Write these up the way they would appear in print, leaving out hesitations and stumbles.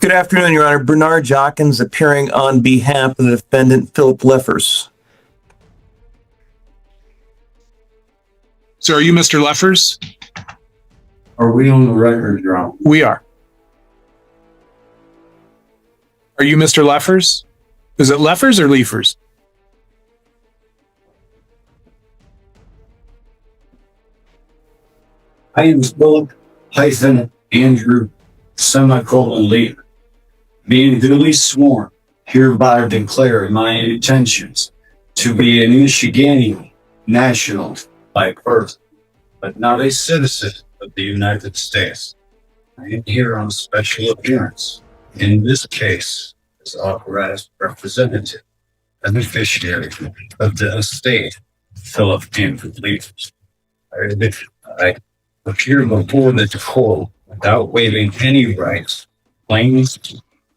Good afternoon, Your Honor. Bernard Jockins appearing on behalf of the defendant, Philip Lefers. So are you Mr. Lefers? Are we on the record, Your Honor? We are. Are you Mr. Lefers? Is it Lefers or Lefers? I am Philip Andrew Leader, being duly sworn, hereby declare my intentions to be a Michiganian national by birth, but not a citizen of the United States. I am here on special appearance, in this case, as authorized representative and beneficiary of the estate, Philip Andrew Leader. I appear before the court without waiving any rights, claims,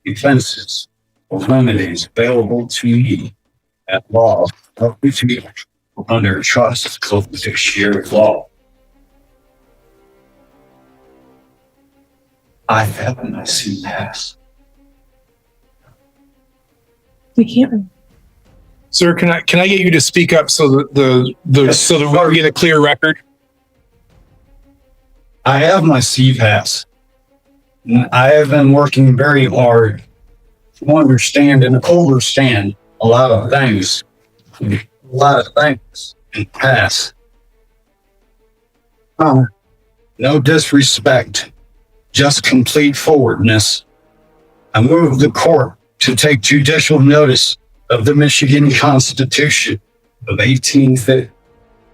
defenses, or remedies available to me at law under trust of fiduciary law. I haven't seen pass. We can't. Sir, can I get you to speak up so that so that we get a clear record? I have my CPAS. I have been working very hard to understand and overstand a lot of things and pass. No disrespect, just complete forwardness. I move the court to take judicial notice of the Michigan Constitution of 1850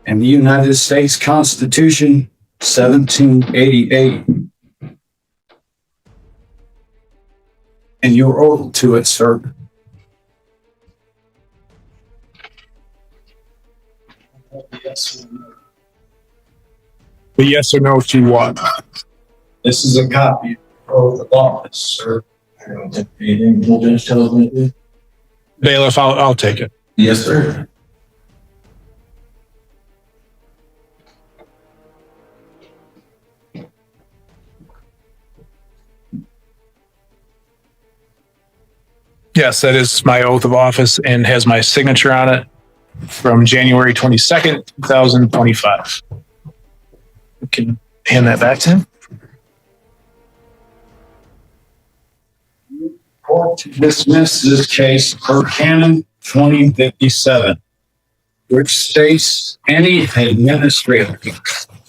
and the United States Constitution 1788. And your oath to it, sir. The yes or no to what? This is a copy of the office, sir. Bailiff, I'll take it. Yes, sir. Yes, that is my oath of office and has my signature on it from January 22nd, 2025. You can hand that back to him. Court to dismiss this case per canon 2057, which states any administrative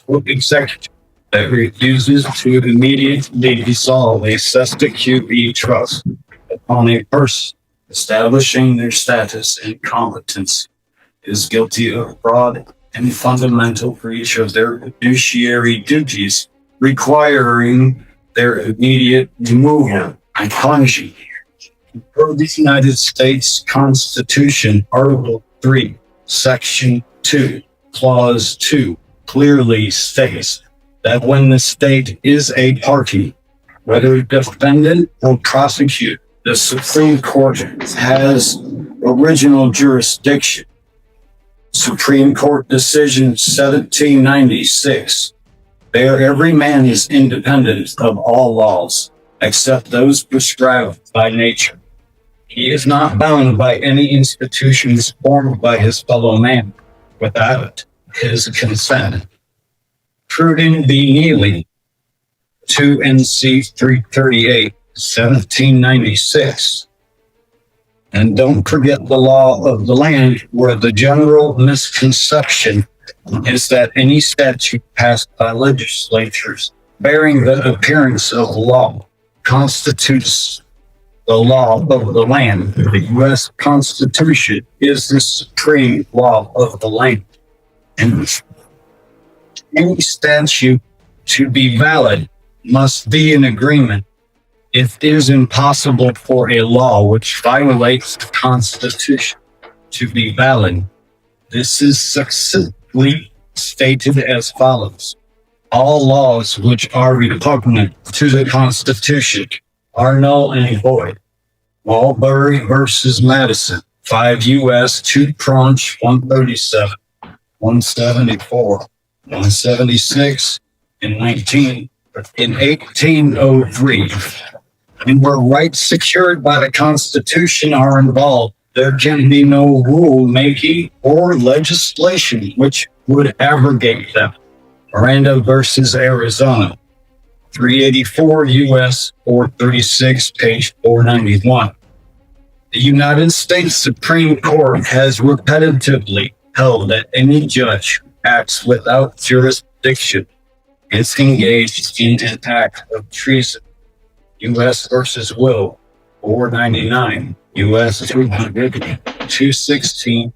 or executive that refuses to immediately dissolve a cestui que trust upon a person establishing their status and competence is guilty of fraud and fundamental breach of their fiduciary duties, requiring their immediate removal and punishment. Per the United States Constitution, Article 3, Section 2, Clause 2, clearly states that when the state is a party, whether defendant or prosecutor, the Supreme Court has original jurisdiction. Supreme Court Decision 1796. There every man is independent of all laws, except those prescribed by nature. He is not bound by any institutions formed by his fellow man without his consent. Prudent v. Neely, 2 NC 338, 1796. And don't forget the law of the land, where the general misconception is that any statute passed by legislatures bearing the appearance of law constitutes the law of the land. The U.S. Constitution is the supreme law of the land. And any statute to be valid must be in agreement. It is impossible for a law which violates the Constitution to be valid. This is succinctly stated as follows. All laws which are repugnant to the Constitution are null and void. Marbury versus Madison, 5 U.S. 2 Tranche 137, 174, 176, and 1803. and where rights secured by the Constitution are involved, there can be no rule making or legislation which would abrogate them. Miranda versus Arizona, 384 U.S. 436, page 491. The United States Supreme Court has repetitively held that any judge who acts without jurisdiction is engaged in an act of treason. U.S. versus Will, 499, U.S. 200, 216,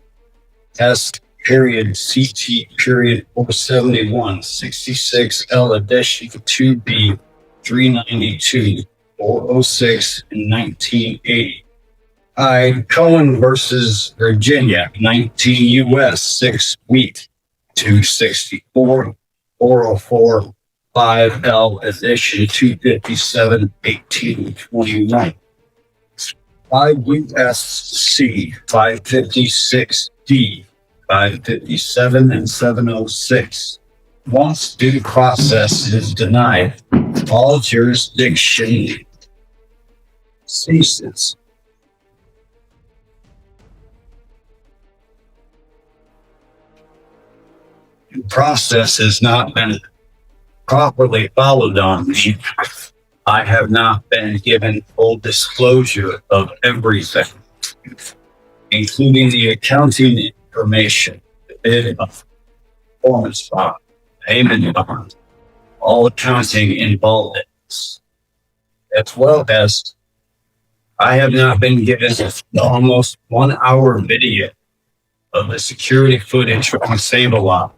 test period CT period 471, 66 L edition 2B, 392, 406, and 1980. I. Cohen versus Virginia, 19 U.S. 6 Wheat, 264, 404, 5L edition 257, 1821. 5 USC 556D, 557, and 706. Once due process is denied, all jurisdiction ceases. Due process has not been properly followed on me. I have not been given full disclosure of everything, including the accounting information, the bid of performance bond, payment bond, all accounting involved in this, as well as I have not been given the almost 1 hour video of the security footage from Save-A-Lot.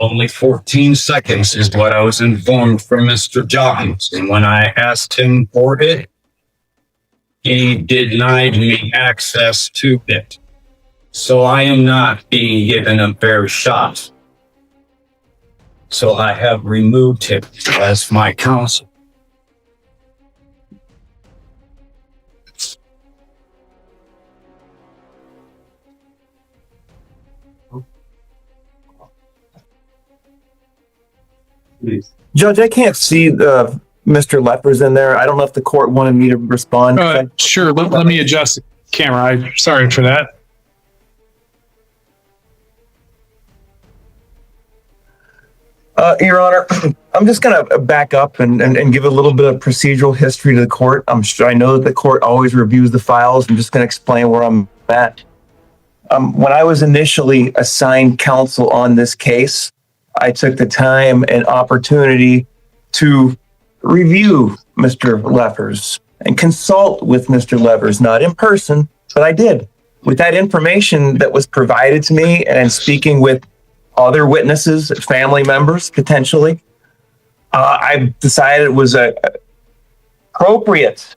Only 14 seconds is what I was informed from Mr. Jockins, and when I asked him for it, he denied me access to it. So I am not being given a fair shot. So I have removed him as my counsel. Please. Judge, I can't see Mr. Lefers in there. I don't know if the court wanted me to respond. Sure. Let me adjust the camera. I'm sorry for that. Your Honor, I'm just going to back up and give a little bit of procedural history to the court. I know that the court always reviews the files. I'm just going to explain where I'm at. When I was initially assigned counsel on this case, I took the time and opportunity to review Mr. Lefers and consult with Mr. Lefers, not in person, but I did. With that information that was provided to me and speaking with other witnesses, family members, potentially, I decided it was appropriate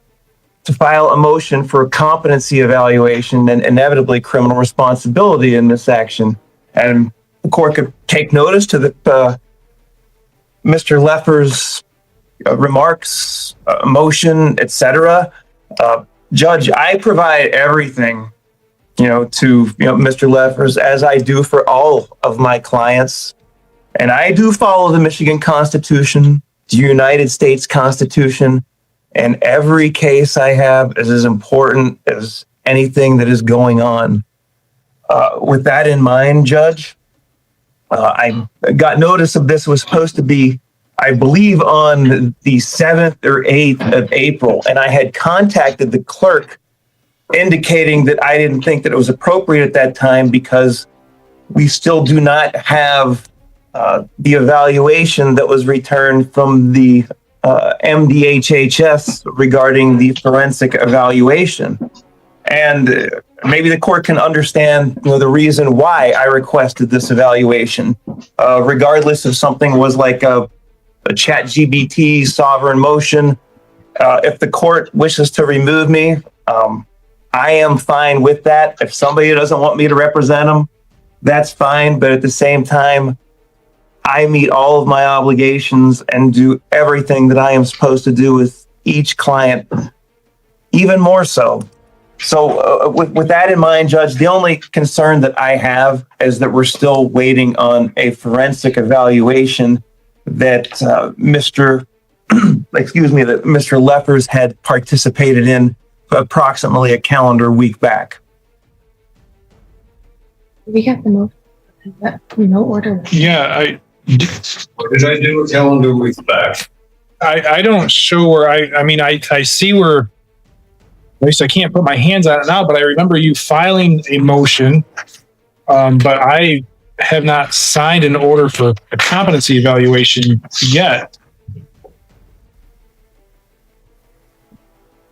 to file a motion for a competency evaluation and inevitably criminal responsibility in this action. And the court could take notice to the Mr. Lefers' remarks, motion, etc. Judge, I provide everything, to Mr. Lefers, as I do for all of my clients, and I do follow the Michigan Constitution, the United States Constitution, and every case I have is as important as anything that is going on. With that in mind, Judge, I got notice of this was supposed to be, I believe, on the 7th or 8th of April, and I had contacted the clerk indicating that I didn't think that it was appropriate at that time because we still do not have the evaluation that was returned from the MDHHS regarding the forensic evaluation. And maybe the court can understand, the reason why I requested this evaluation, regardless if something was like a ChatGPT sovereign motion. If the court wishes to remove me, I am fine with that. If somebody doesn't want me to represent them, that's fine. But at the same time, I meet all of my obligations and do everything that I am supposed to do with each client, even more so. So with that in mind, Judge, the only concern that I have is that we're still waiting on a forensic evaluation that Mr. excuse me, that Mr. Lefers had participated in approximately a calendar week back. We got the most. No order. Yeah, What did I do a calendar week back? I don't show where I see where, at least I can't put my hands on it now, but I remember you filing a motion, but I have not signed an order for a competency evaluation yet.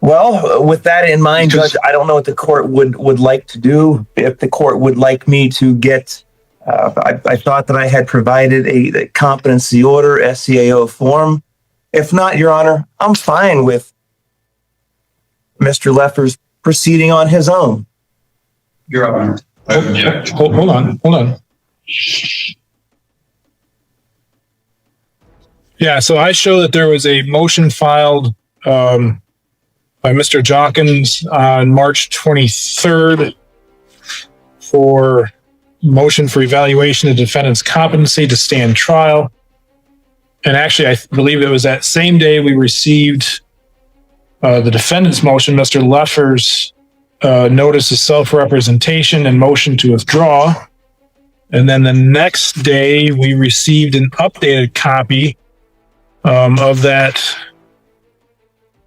Well, with that in mind, Judge, I don't know what the court would like to do. If the court would like me to get, I thought that I had provided a competency order, SCAO form. If not, Your Honor, I'm fine with Mr. Lefers proceeding on his own. Your Honor. I object. Hold on. Yeah, so I show that there was a motion filed by Mr. Jockins on March 23rd for motion for evaluation of defendant's competency to stand trial. And actually, I believe it was that same day we received the defendant's motion, Mr. Lefers' notice of self-representation and motion to withdraw. And then the next day, we received an updated copy of that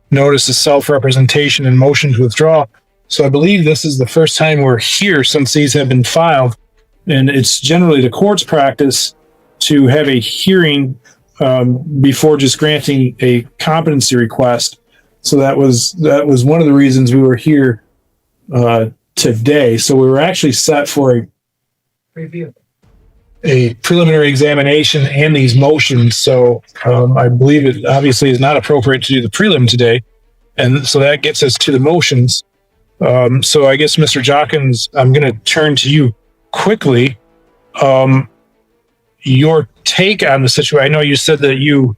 notice of self-representation and motion to withdraw. So I believe this is the first time we're here since these have been filed. And it's generally the court's practice to have a hearing before just granting a competency request. So that was one of the reasons we were here today. So we were actually set for a preliminary examination and these motions. So I believe it obviously is not appropriate to do the prelim today. And so that gets us to the motions. So I guess, Mr. Jockins, I'm going to turn to you quickly. Your take on the situation. I know you said that you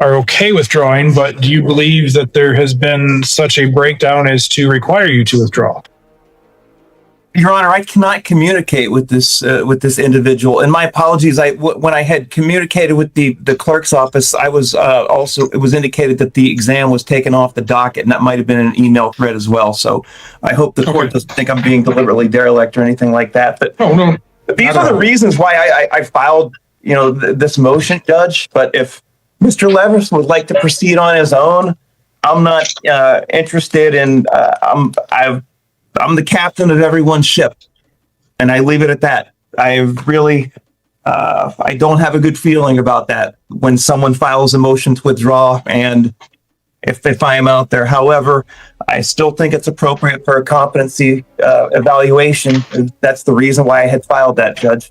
are okay withdrawing, but do you believe that there has been such a breakdown as to require you to withdraw? Your Honor, I cannot communicate with this individual, and my apologies. When I had communicated with the clerk's office, I was it was indicated that the exam was taken off the docket, and that might have been an email thread as well. So I hope the court doesn't think I'm being deliberately derelict or anything like that. But no. These are the reasons why I filed, this motion, Judge. But if Mr. Levers would like to proceed on his own, I'm not interested in. I'm the captain of everyone's ship, and I leave it at that. I don't have a good feeling about that when someone files a motion to withdraw, and if I am out there. However, I still think it's appropriate for a competency evaluation. That's the reason why I had filed that, Judge.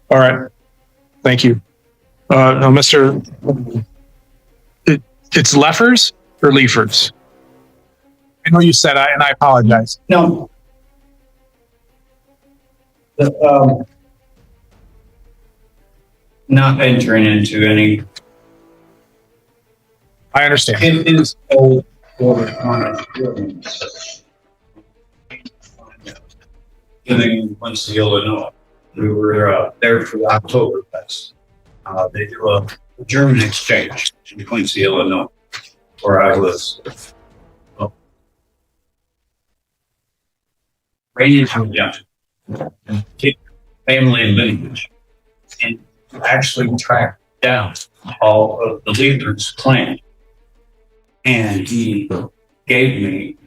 All right. Thank you. Now, Mr. It's Lefers or Lefers? I know you said and I apologize. No. Not entering into any. I understand. It is old order on it. Living in Quincy, Illinois. We were there for the Oktoberfest. They do a German exchange in Quincy, Illinois, where I was. Raised young, family and lineage, and actually tracked down all of the leaders' clan. And he gave me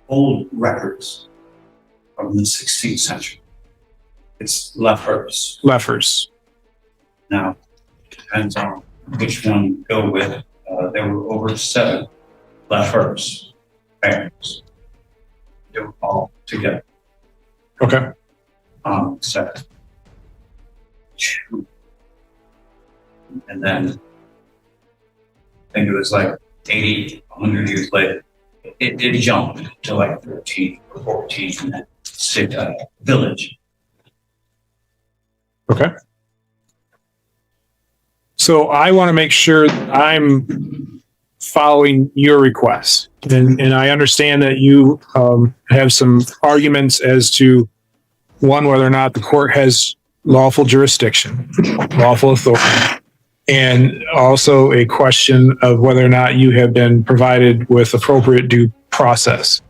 old records from the 16th century. It's Lefers. Lefers. Now, it depends on which one you go with. There were over 7 Lefers families. They were all together. Okay. 7. And then I think it was like 80, 100 years later, it jumped to like 13 or 14 in that village. Okay. So I want to make sure that I'm following your request. And I understand that you have some arguments as to, one, whether or not the court has lawful jurisdiction, lawful authority, and also a question of whether or not you have been provided with appropriate due process.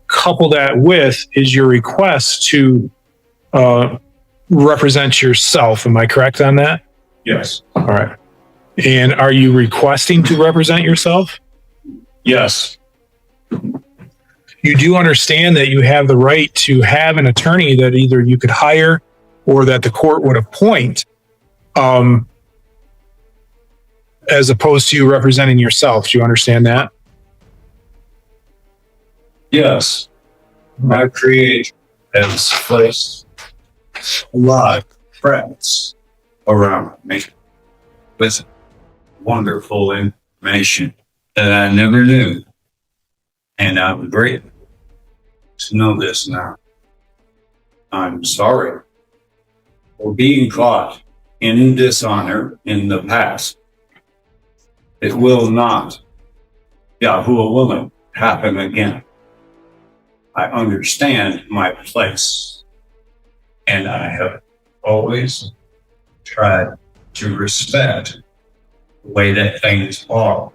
Couple that with is your request to represent yourself. Am I correct on that? Yes. All right. And are you requesting to represent yourself? Yes. You do understand that you have the right to have an attorney that either you could hire or that the court would appoint, as opposed to you representing yourself. Do you understand that? Yes. My creation has placed a lot of friends around me with wonderful information that I never knew. And I'm grateful to know this now. I'm sorry for being caught in dishonor in the past. It will not, Yahuwah willing, happen again. I understand my place, and I have always tried to respect the way that things are.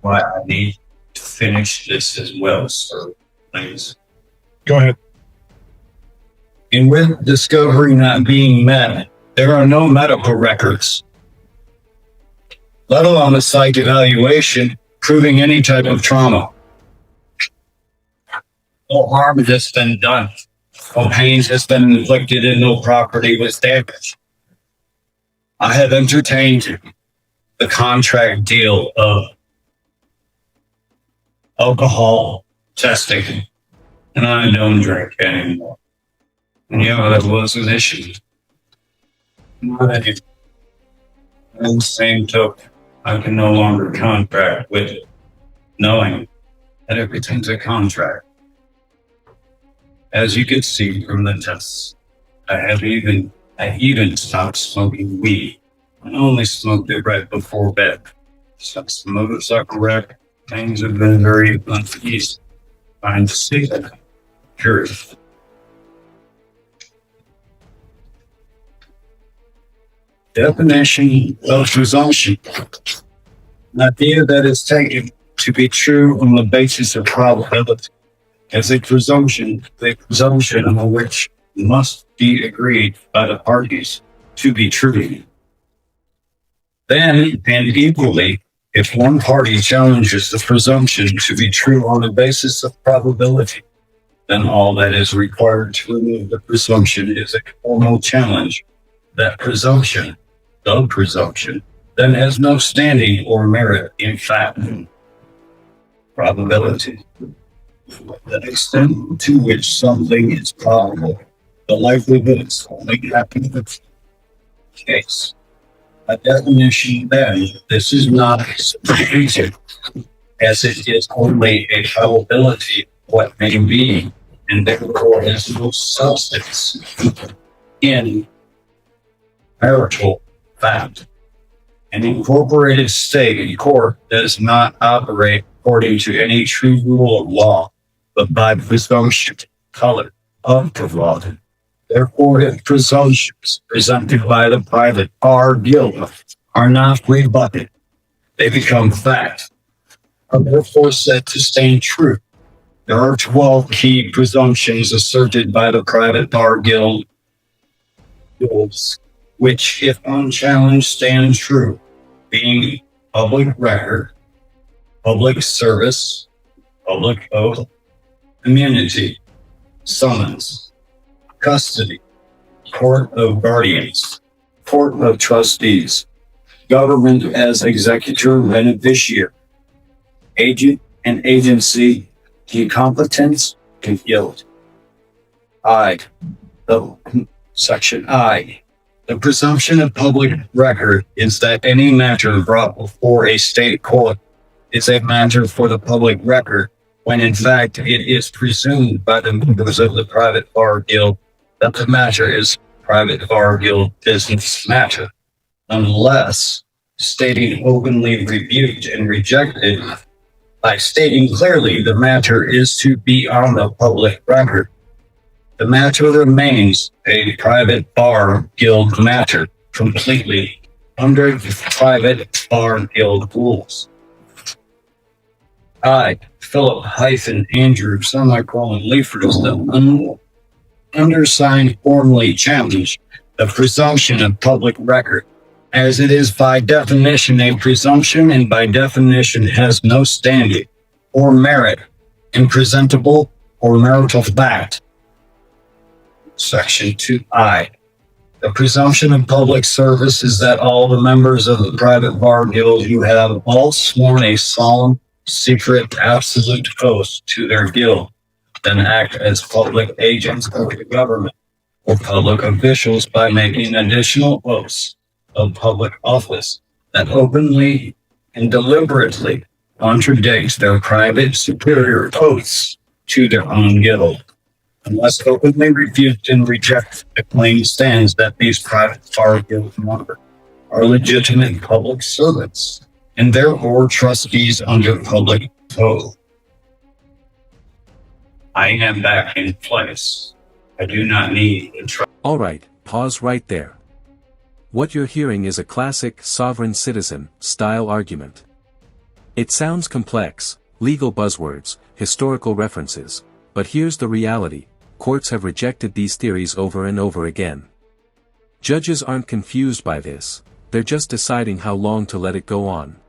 Why I need to finish this as well, sir, please. Go ahead. And with discovery not being met, there are no medical records, let alone a psych evaluation proving any type of trauma. No harm has been done. No pain has been inflicted and no property was damaged. I have entertained the contract deal of alcohol testing, and I don't drink anymore. And yeah, that was an issue. But in the same token, I can no longer contract with it, knowing that everything's a contract. As you can see from the tests, I even stopped smoking weed. I only smoked it right before bed. Since the motorcycle wreck, things have been very uneasy. Fine to see that. Curious. Definition of presumption. An idea that is taken to be true on the basis of probability. As a presumption, the presumption on which must be agreed by the parties to be true. Then, and equally, if one party challenges the presumption to be true on the basis of probability, then all that is required to remove the presumption is a formal challenge. That presumption, the presumption, then has no standing or merit in fact. Probability. The extent to which something is probable, the likelihood is only happening in the case. A definition then, this is not a substitution, as it is only a probability of what may be, and therefore has no substance in marital fact. An incorporated state in court does not operate according to any true rule of law, but by presumption, color of the law. Therefore, if presumptions presented by the private bar guild are not rebutted, they become fact, are therefore said to stand true. There are 12 key presumptions asserted by the private bar guilds, which, if unchallenged, stand true, being public record, public service, public oath, immunity, summons, custody, court of guardians, court of trustees, government as executor beneficiary, agent and agency, incompetence and guilt. Section I. The presumption of public record is that any matter brought before a state court is a matter for the public record, when in fact it is presumed by the members of the private bar guild that the matter is private bar guild business matter, unless stating openly rebuked and rejected by stating clearly the matter is to be on the public record. The matter remains a private bar guild matter completely under the private bar guild rules. I, Philip-Andrew, semicolon Lefers, the undersigned formally challenge the presumption of public record, as it is by definition a presumption and by definition has no standing or merit in presentable or marital fact. Section 2I. The presumption of public service is that all the members of the private bar guild who have all sworn a solemn, secret, absolute oath to their guild, then act as public agents of the government or public officials by making additional oaths of public office that openly and deliberately contradicts their private superior oaths to their own guild. Unless openly refused and rejected, the claim stands that these private bar guild members are legitimate public servants and therefore trustees under public oath. I am back in place. I do not need a trust. All right, pause right there. What you're hearing is a classic sovereign citizen style argument. It sounds complex, legal buzzwords, historical references, but here's the reality. Courts have rejected these theories over and over again. Judges aren't confused by this, they're just deciding how long to let it go on.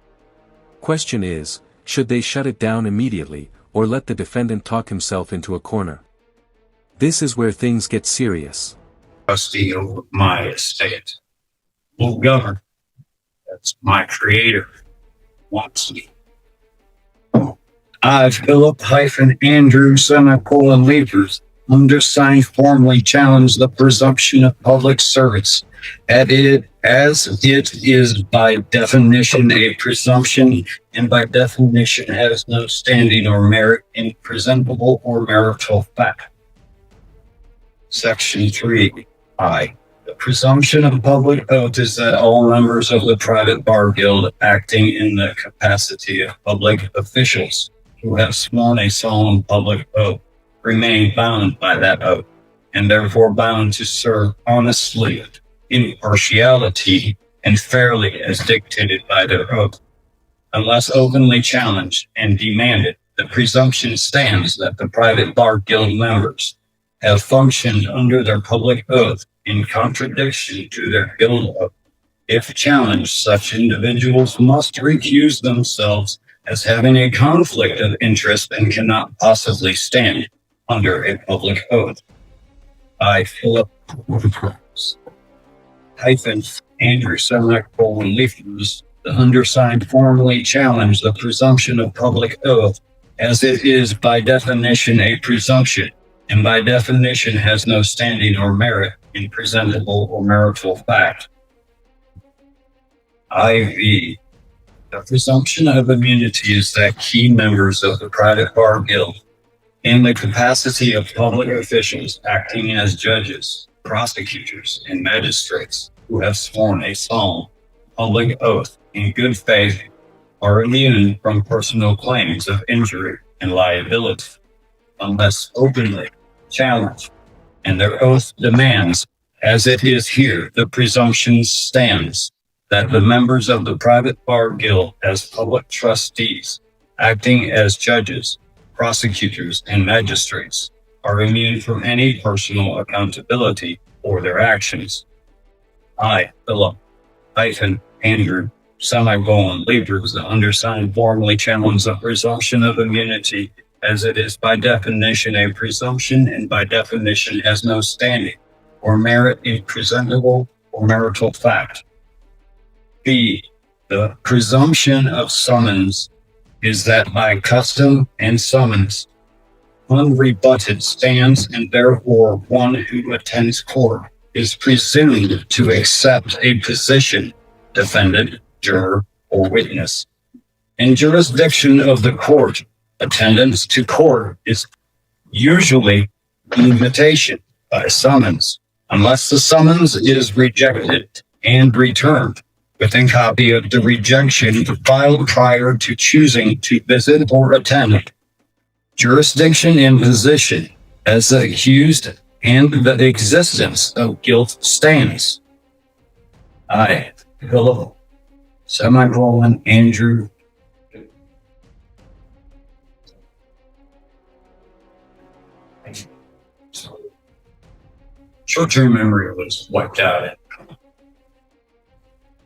Question is, should they shut it down immediately, or let the defendant talk himself into a corner? This is where things get serious. Trustee over my estate will govern. That's my creator wants me. I, Philip-Andrew, semicolon Lefers, undersigned formally challenge the presumption of public service as it is by definition a presumption and by definition has no standing or merit in presentable or marital fact. Section 3I. The presumption of public oath is that all members of the private bar guild acting in the capacity of public officials who have sworn a solemn public oath remain bound by that oath, and therefore bound to serve honestly, impartiality, and fairly as dictated by their oath. Unless openly challenged and demanded, the presumption stands that the private bar guild members have functioned under their public oath in contradiction to their guild oath. If challenged, such individuals must recuse themselves as having a conflict of interest and cannot possibly stand under a public oath. I, Philip-Andrew, semicolon Lefers, the undersigned formally challenge the presumption of public oath as it is by definition a presumption and by definition has no standing or merit in presentable or marital fact. IV. The presumption of immunity is that key members of the private bar guild, in the capacity of public officials acting as judges, prosecutors, and magistrates who have sworn a solemn public oath in good faith, are immune from personal claims of injury and liability, unless openly challenged, and their oath demands, as it is here, the presumption stands that the members of the private bar guild as public trustees, acting as judges, prosecutors, and magistrates, are immune from any personal accountability for their actions. I, Philip-Andrew, semicolon Lefers, the undersigned formally challenge the presumption of immunity as it is by definition a presumption and by definition has no standing or merit in presentable or marital fact. B. The presumption of summons is that by custom and summons, unrebutted stands, and therefore one who attends court is presumed to accept a position, defendant, juror, or witness. In jurisdiction of the court, attendance to court is usually an invitation by summons, unless the summons is rejected and returned with a copy of the rejection filed prior to choosing to visit or attend. Jurisdiction and position as the accused and the existence of guilt stands. I, Philip, semicolon, Andrew. Short-term memory was wiped out.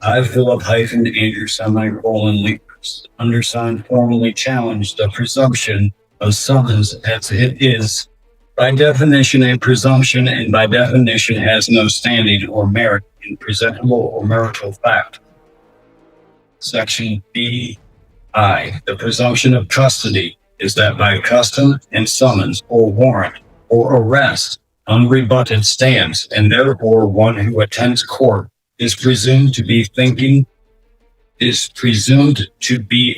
I, Philip hyphen Andrew semicolon Lefers, undersigned formally challenged the presumption of summons as it is by definition a presumption and by definition has no standing or merit in presentable or marital fact. Section B.I. The presumption of custody is that by custom and summons or warrant or arrest unrebutted stands, and therefore one who attends court is presumed to be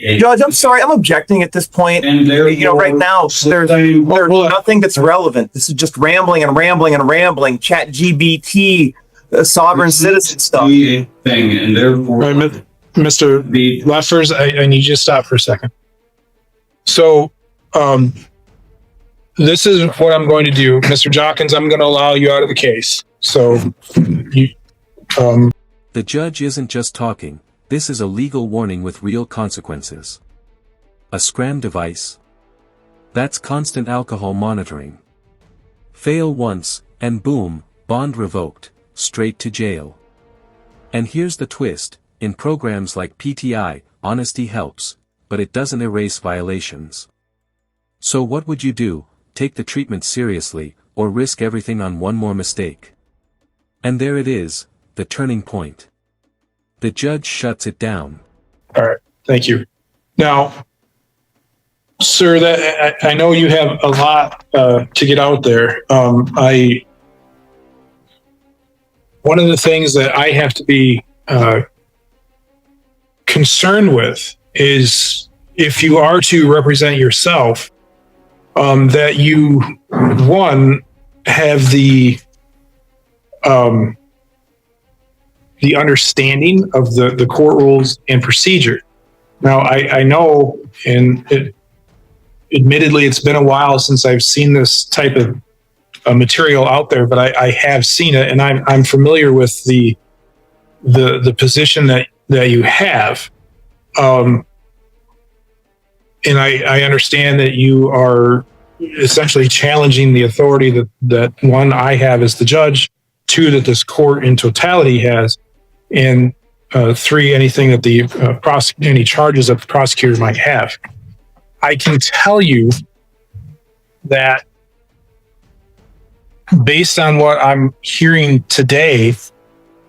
a Judge, I'm sorry, I'm objecting at this point. and therefore Right now, there's nothing that's relevant. This is just rambling and rambling and rambling. Chat GBT, sovereign citizen stuff. be a thing, and therefore All right, Mr. the Lefers, I need you to stop for a second. So, this is what I'm going to do. Mr. Jockins, I'm going to allow you out of the case. So, you, The judge isn't just talking, this is a legal warning with real consequences. A scram device? That's constant alcohol monitoring. Fail once, and boom, bond revoked, straight to jail. And here's the twist, in programs like PTI, honesty helps, but it doesn't erase violations. So what would you do? Take the treatment seriously, or risk everything on one more mistake? And there it is, the turning point. The judge shuts it down. all right, thank you. Now, sir, that I know you have a lot to get out there. One of the things that I have to be concerned with is if you are to represent yourself, that you, one, have the understanding of the court rules and procedure. Now, I know, and admittedly, it's been a while since I've seen this type of material out there, but I have seen it, and I'm familiar with the position that you have. And I understand that you are essentially challenging the authority that one, I have as the judge, two, that this court in totality has, and three, anything that any charges that the prosecutor might have. I can tell you that based on what I'm hearing today,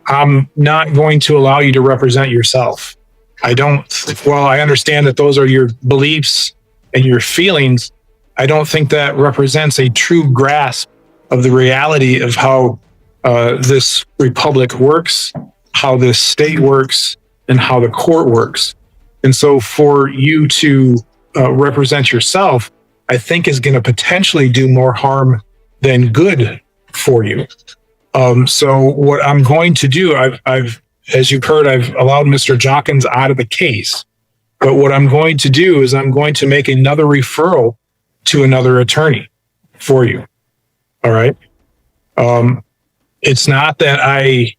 I'm not going to allow you to represent yourself. I understand that those are your beliefs and your feelings. I don't think that represents a true grasp of the reality of how this republic works, how this state works, and how the court works. And so for you to represent yourself, I think is going to potentially do more harm than good for you. So what I'm going to do, I've as you've heard, I've allowed Mr. Jockins out of the case. But what I'm going to do is I'm going to make another referral to another attorney for you. All right. It's not that I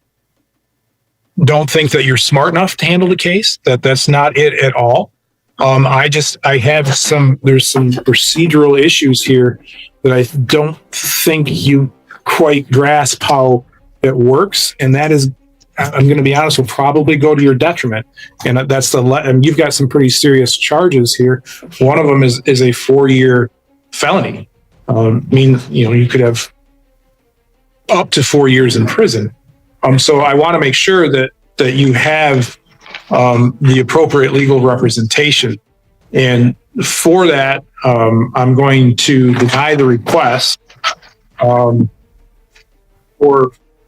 don't think that you're smart enough to handle the case. That's not it at all. There's some procedural issues here that I don't think you quite grasp how it works. And that is, I'm going to be honest, will probably go to your detriment. And and you've got some pretty serious charges here. One of them is a 4-year felony. You could have up to 4 years in prison. So I want to make sure that you have the appropriate legal representation. And for that, I'm going to deny the request for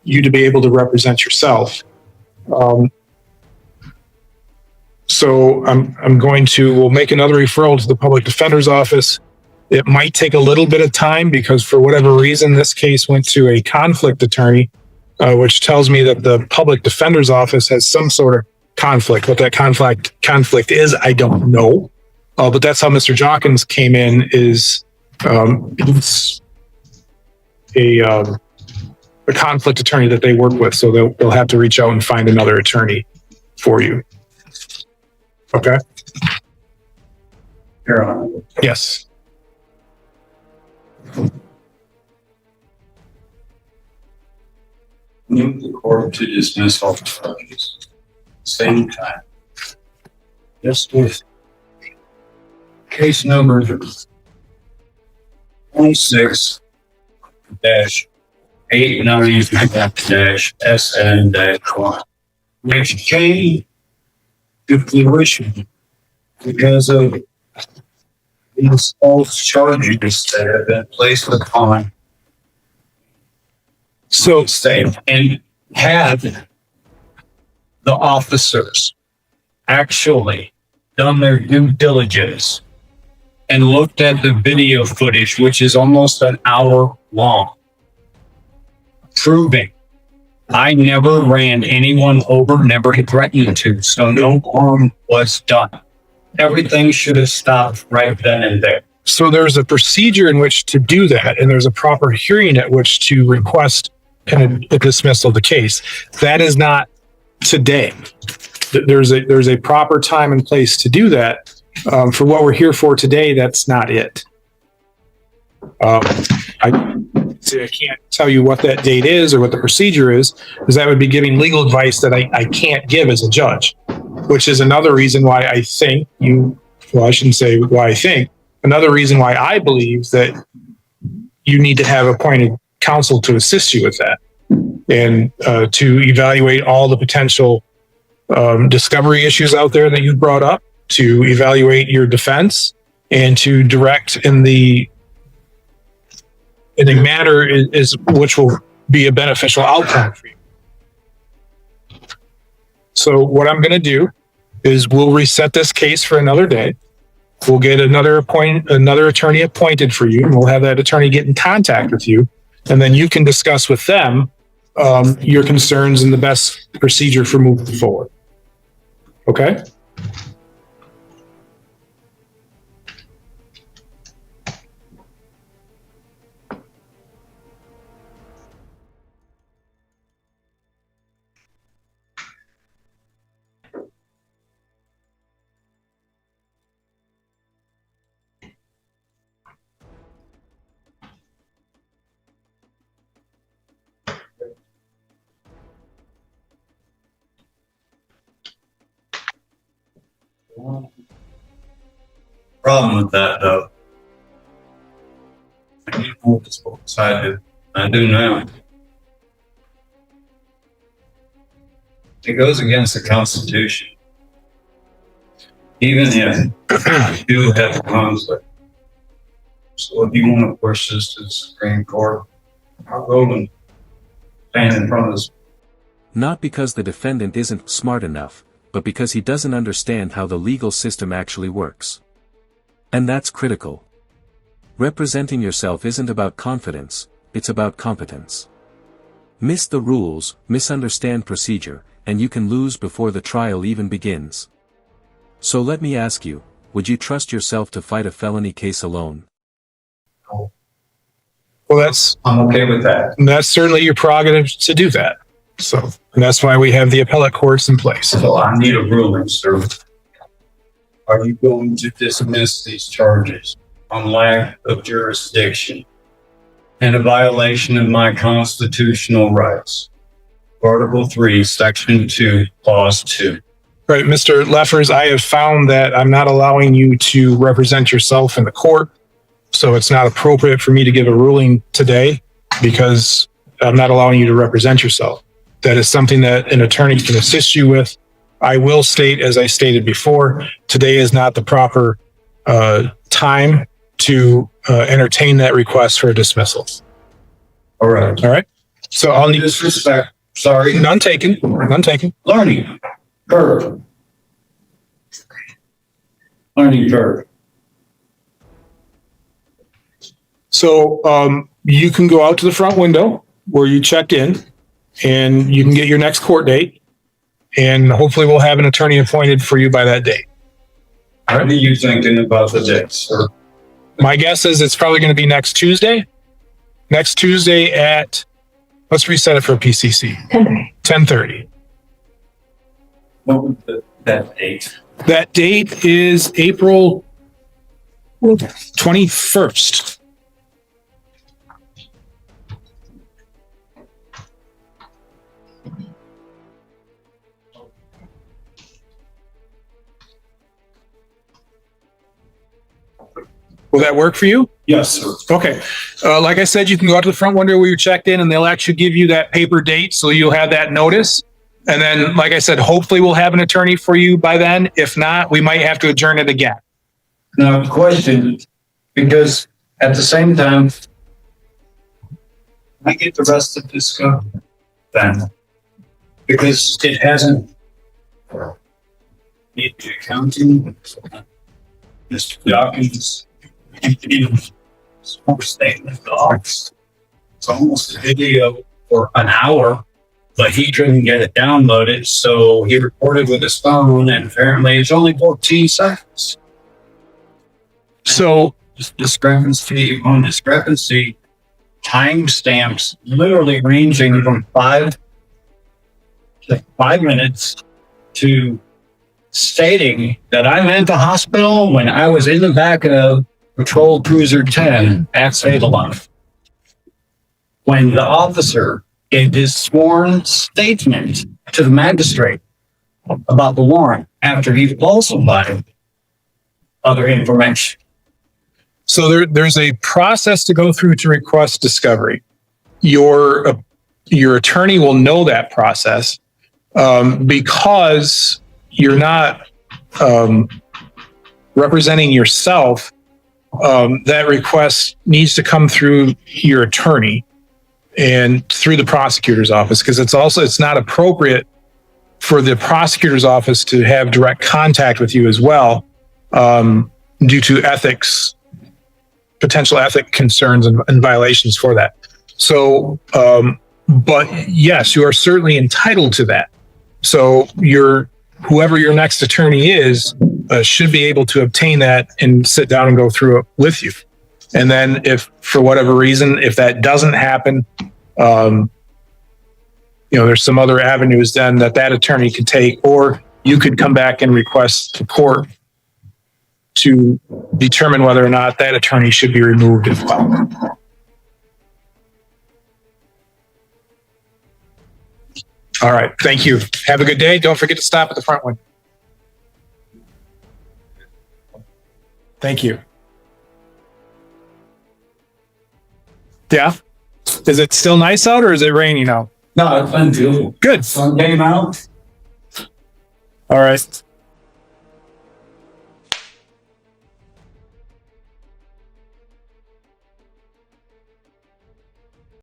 you to be able to represent yourself. So we'll make another referral to the public defender's office. It might take a little bit of time because for whatever reason, this case went to a conflict attorney, which tells me that the public defender's office has some sort of conflict. What that conflict is, I don't know. But that's how Mr. Jockins came in, is a conflict attorney that they work with, so they'll have to reach out and find another attorney for you. Okay. Your Honor. Yes. Move the court to dismiss all charges. Same time. Just with case number 26-89-SN-1, which came to fruition because of these false charges that have been placed upon state, and had the officers actually done their due diligence and looked at the video footage, which is almost an hour long, proving I never ran anyone over, never threatened to, so no harm was done. Everything should have stopped right then and there. So there's a procedure in which to do that, and there's a proper hearing at which to request a dismissal of the case. That is not today. There's a proper time and place to do that. For what we're here for today, that's not it. I can't tell you what that date is or what the procedure is, because that would be giving legal advice that I can't give as a judge, which is another reason why I think I shouldn't say why I think, another reason why I believe that you need to have appointed counsel to assist you with that, and to evaluate all the potential discovery issues out there that you brought up, to evaluate your defense, and to direct in a manner which will be a beneficial outcome for you. So what I'm going to do is we'll reset this case for another day. We'll get another attorney appointed for you, and we'll have that attorney get in contact with you, and then you can discuss with them your concerns and the best procedure for moving forward. Okay? Problem with that, though, I need to hold this both sided. I do now. It goes against the Constitution. Even if you do have a conflict. So if you want to push this to the Supreme Court, I'll go and stand in front of this. Not because the defendant isn't smart enough, but because he doesn't understand how the legal system actually works. And that's critical. Representing yourself isn't about confidence, it's about competence. Miss the rules, misunderstand procedure, and you can lose before the trial even begins. So let me ask you, would you trust yourself to fight a felony case alone? Well, I'm okay with that. that's certainly your prerogative to do that. So, and that's why we have the appellate courts in place. So I need a ruling, sir. Are you going to dismiss these charges on lack of jurisdiction and a violation of my constitutional rights? Article 3, Section 2, Clause 2. Right, Mr. Lefers, I have found that I'm not allowing you to represent yourself in the court, so it's not appropriate for me to give a ruling today because I'm not allowing you to represent yourself. That is something that an attorney can assist you with. I will state, as I stated before, today is not the proper time to entertain that request for a dismissal. All right. All right. So I'll need Disrespect. Sorry. none taken. None taken. Learning curve. Learning curve. So you can go out to the front window where you checked in, and you can get your next court date, and hopefully we'll have an attorney appointed for you by that date. What are you thinking about the dates, sir? My guess is it's probably going to be next Tuesday. Next Tuesday at, let's reset it for PCC, 10:30. What was that date? That date is April 21st. Will that work for you? Yes, sir. Okay. Like I said, you can go out to the front window where you checked in and they'll actually give you that paper date. So you'll have that notice. And then, like I said, hopefully we'll have an attorney for you by then. If not, we might have to adjourn it again. Now, question, because at the same time, I get the rest of this stuff then, because it hasn't need the accounting, Mr. Dawkins, small statement docs. It's almost a video for an hour, but he couldn't get it downloaded, so he recorded with his phone, and apparently it's only 14 seconds. So, Discrepancy on discrepancy, timestamps literally ranging from 5 minutes to stating that I'm at the hospital when I was in the back of Patrol Cruiser 10 at Salem. When the officer gave his sworn statement to the magistrate about the warrant after he falsified other information. so there's a process to go through to request discovery. Your attorney will know that process because you're not representing yourself. That request needs to come through your attorney and through the prosecutor's office, because it's not appropriate for the prosecutor's office to have direct contact with you as well, due to potential ethic concerns and violations for that. So, but yes, you are certainly entitled to that. So whoever your next attorney is should be able to obtain that and sit down and go through it with you. And then if for whatever reason, if that doesn't happen, there's some other avenues then that attorney could take, or you could come back and request the court to determine whether or not that attorney should be removed as well. All right. Thank you. Have a good day. Don't forget to stop at the front window. Thank you. Yeah. Is it still nice out or is it raining out? No, it's been beautiful. Good. Sun came out. All right.